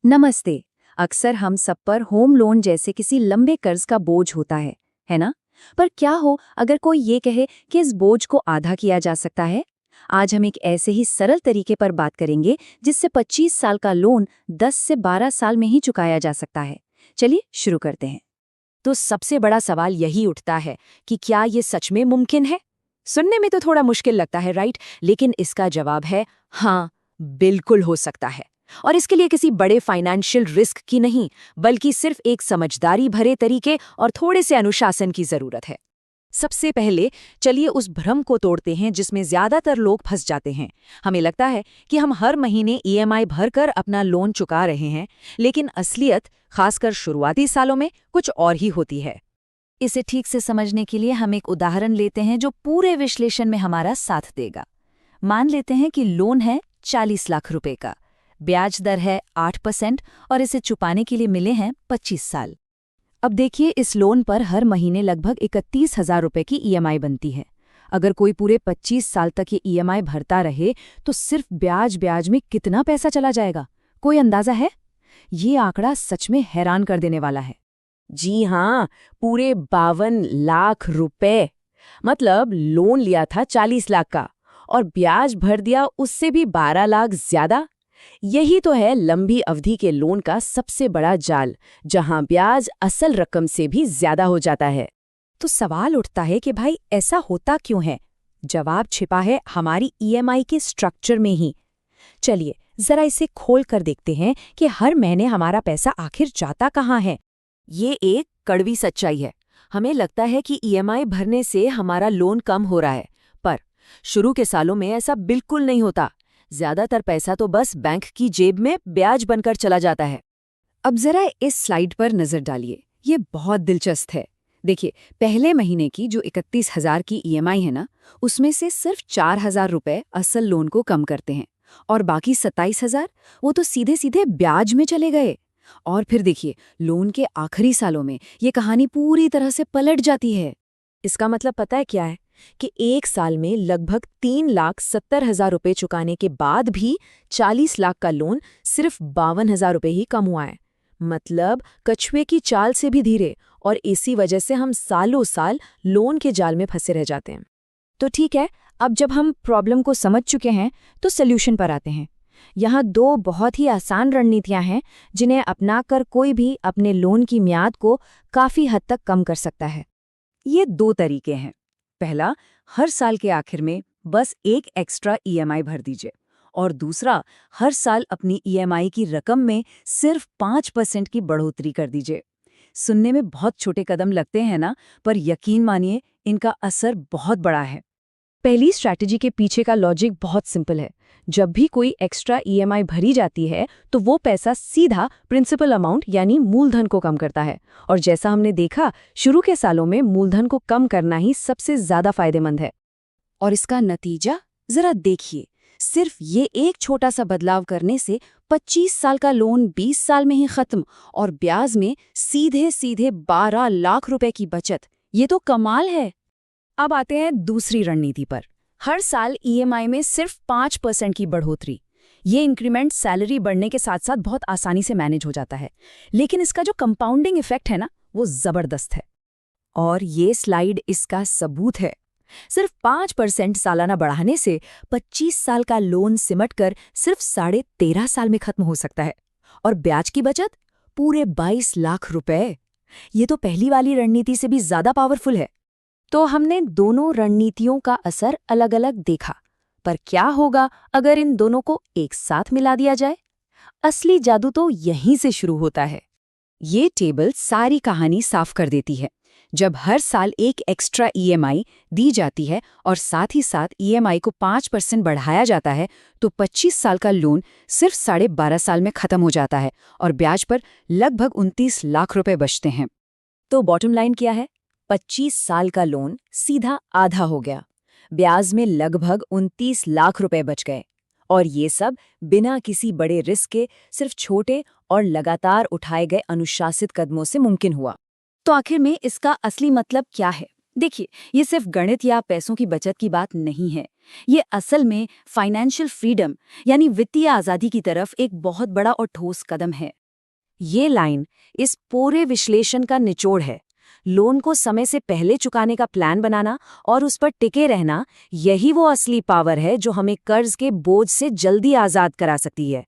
नमस्ते। अक्सर हम सब पर होम लोन जैसे किसी लंबे कर्ज का बोझ होता है ना? पर क्या हो अगर कोई ये कहे कि इस बोझ को आधा किया जा सकता है? आज हम एक ऐसे ही सरल तरीके पर बात करेंगे जिससे 25 साल का लोन 10 से 12 साल में ही चुकाया जा सकता है। चलिए शुरू करते हैं। तो सबसे बड़ा सवाल यही उठता है कि क्या ये सच में मुमकिन है। सुनने में तो थोड़ा मुश्किल लगता है, राइट? लेकिन इसका जवाब है हाँ, बिल्कुल हो सकता है। और इसके लिए किसी बड़े फाइनेंशियल रिस्क की नहीं, बल्कि सिर्फ एक समझदारी भरे तरीके और थोड़े से अनुशासन की जरूरत है। सबसे पहले चलिए उस भ्रम को तोड़ते हैं जिसमें ज्यादातर लोग फंस जाते हैं। हमें लगता है कि हम हर महीने ईएमआई भरकर अपना लोन चुका रहे हैं, लेकिन असलियत खासकर शुरुआती सालों में कुछ और ही होती है। इसे ठीक से समझने के लिए हम एक उदाहरण लेते हैं जो पूरे विश्लेषण में हमारा साथ देगा। मान लेते हैं कि लोन है 40 लाख रुपए का, ब्याज दर है 8% और इसे चुकाने के लिए मिले हैं 25 साल। अब देखिए, इस लोन पर हर महीने लगभग 31,000 रुपए की ईएमआई बनती है। अगर कोई पूरे 25 साल तक ये ईएमआई भरता रहे तो सिर्फ ब्याज ब्याज में कितना पैसा चला जाएगा, कोई अंदाजा है? ये आंकड़ा सच में हैरान कर देने वाला है। जी हाँ, पूरे 52 लाख रुपए। मतलब लोन लिया था 40 लाख का और ब्याज भर दिया उससे भी 12 लाख ज्यादा। यही तो है लंबी अवधि के लोन का सबसे बड़ा जाल, जहां ब्याज असल रकम से भी ज्यादा हो जाता है। तो सवाल उठता है कि भाई ऐसा होता क्यों है? जवाब छिपा है हमारी ईएमआई के स्ट्रक्चर में ही। चलिए जरा इसे खोल कर देखते हैं कि हर महीने हमारा पैसा आखिर जाता कहाँ है। ये एक कड़वी सच्चाई है। हमें लगता है कि ईएमआई भरने से हमारा लोन कम हो रहा है, पर शुरू के सालों में ऐसा बिल्कुल नहीं होता। ज्यादातर पैसा तो बस बैंक की जेब में ब्याज बनकर चला जाता है। अब जरा इस स्लाइड पर नजर डालिए, ये बहुत दिलचस्प है। देखिए, पहले महीने की जो 31,000 की ईएमआई है ना, उसमें से सिर्फ 4,000 रुपए असल लोन को कम करते हैं और बाकी 27,000 वो तो सीधे सीधे ब्याज में चले गए। और फिर देखिए, लोन के आखिरी सालों में ये कहानी पूरी तरह से पलट जाती है। इसका मतलब पता है क्या है? कि एक साल में लगभग 3,70,000 रुपए चुकाने के बाद भी 40 लाख का लोन सिर्फ 52,000 रुपए ही कम हुआ है। मतलब कछुए की चाल से भी धीरे, और इसी वजह से हम सालों साल लोन के जाल में फंसे रह जाते हैं। तो ठीक है, अब जब हम प्रॉब्लम को समझ चुके हैं तो सल्यूशन पर आते हैं। यहाँ दो बहुत ही आसान रणनीतियाँ हैं जिन्हें अपनाकर कोई भी अपने लोन की म्याद को काफ़ी हद तक कम कर सकता है। ये दो तरीके हैं। पहला, हर साल के आखिर में बस एक एक्स्ट्रा ईएमआई भर दीजिए, और दूसरा, हर साल अपनी ईएमआई की रकम में सिर्फ 5% की बढ़ोतरी कर दीजिए। सुनने में बहुत छोटे कदम लगते हैं ना, पर यकीन मानिए इनका असर बहुत बड़ा है। पहली स्ट्रैटेजी के पीछे का लॉजिक बहुत सिंपल है। जब भी कोई एक्स्ट्रा ईएमआई भरी जाती है तो वो पैसा सीधा प्रिंसिपल अमाउंट यानी मूलधन को कम करता है, और जैसा हमने देखा, शुरू के सालों में मूलधन को कम करना ही सबसे ज्यादा फायदेमंद है। और इसका नतीजा जरा देखिए, सिर्फ ये एक छोटा सा बदलाव करने से 25 साल का लोन 20 साल में ही खत्म, और ब्याज में सीधे सीधे 12 लाख रुपए की बचत। ये तो कमाल है। अब आते हैं दूसरी रणनीति पर। हर साल ईएमआई में सिर्फ 5% की बढ़ोतरी। ये इंक्रीमेंट सैलरी बढ़ने के साथ साथ बहुत आसानी से मैनेज हो जाता है, लेकिन इसका जो कंपाउंडिंग इफेक्ट है ना, वो जबरदस्त है। और ये स्लाइड इसका सबूत है। सिर्फ 5% सालाना बढ़ाने से 25 साल का लोन सिमटकर सिर्फ 13.5 साल में खत्म हो सकता है, और ब्याज की बचत पूरे 22 लाख रुपए। ये तो पहली वाली रणनीति से भी ज्यादा पावरफुल है। तो हमने दोनों रणनीतियों का असर अलग अलग देखा, पर क्या होगा अगर इन दोनों को एक साथ मिला दिया जाए? असली जादू तो यहीं से शुरू होता है। ये टेबल सारी कहानी साफ कर देती है। जब हर साल एक एक्स्ट्रा ईएमआई दी जाती है और साथ ही साथ ईएमआई को 5% बढ़ाया जाता है, तो 25 साल का लोन सिर्फ 12.5 साल में खत्म हो जाता है, और ब्याज पर लगभग 29 लाख रुपए बचते हैं। तो बॉटम लाइन क्या है? 25 साल का लोन सीधा आधा हो गया, ब्याज में लगभग 29 लाख रुपए बच गए, और ये सब बिना किसी बड़े रिस्क के सिर्फ छोटे और लगातार उठाए गए अनुशासित कदमों से मुमकिन हुआ। तो आखिर में इसका असली मतलब क्या है? देखिए, ये सिर्फ गणित या पैसों की बचत की बात नहीं है। ये असल में फाइनेंशियल फ्रीडम यानी वित्तीय आज़ादी की तरफ एक बहुत बड़ा और ठोस कदम है। ये लाइन इस पूरे विश्लेषण का निचोड़ है। लोन को समय से पहले चुकाने का प्लान बनाना और उस पर टिके रहना, यही वो असली पावर है जो हमें कर्ज के बोझ से जल्दी आज़ाद करा सकती है।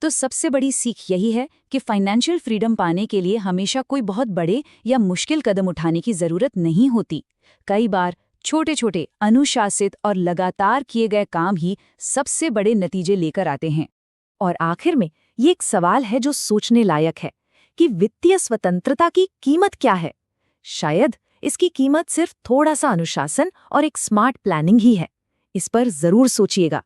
तो सबसे बड़ी सीख यही है कि फाइनेंशियल फ्रीडम पाने के लिए हमेशा कोई बहुत बड़े या मुश्किल कदम उठाने की ज़रूरत नहीं होती। कई बार छोटे छोटे अनुशासित और लगातार किए गए काम ही सबसे बड़े नतीजे लेकर आते हैं। और आखिर में ये एक सवाल है जो सोचने लायक है कि वित्तीय स्वतंत्रता की कीमत क्या है। शायद इसकी कीमत सिर्फ थोड़ा सा अनुशासन और एक स्मार्ट प्लानिंग ही है। इस पर जरूर सोचिएगा।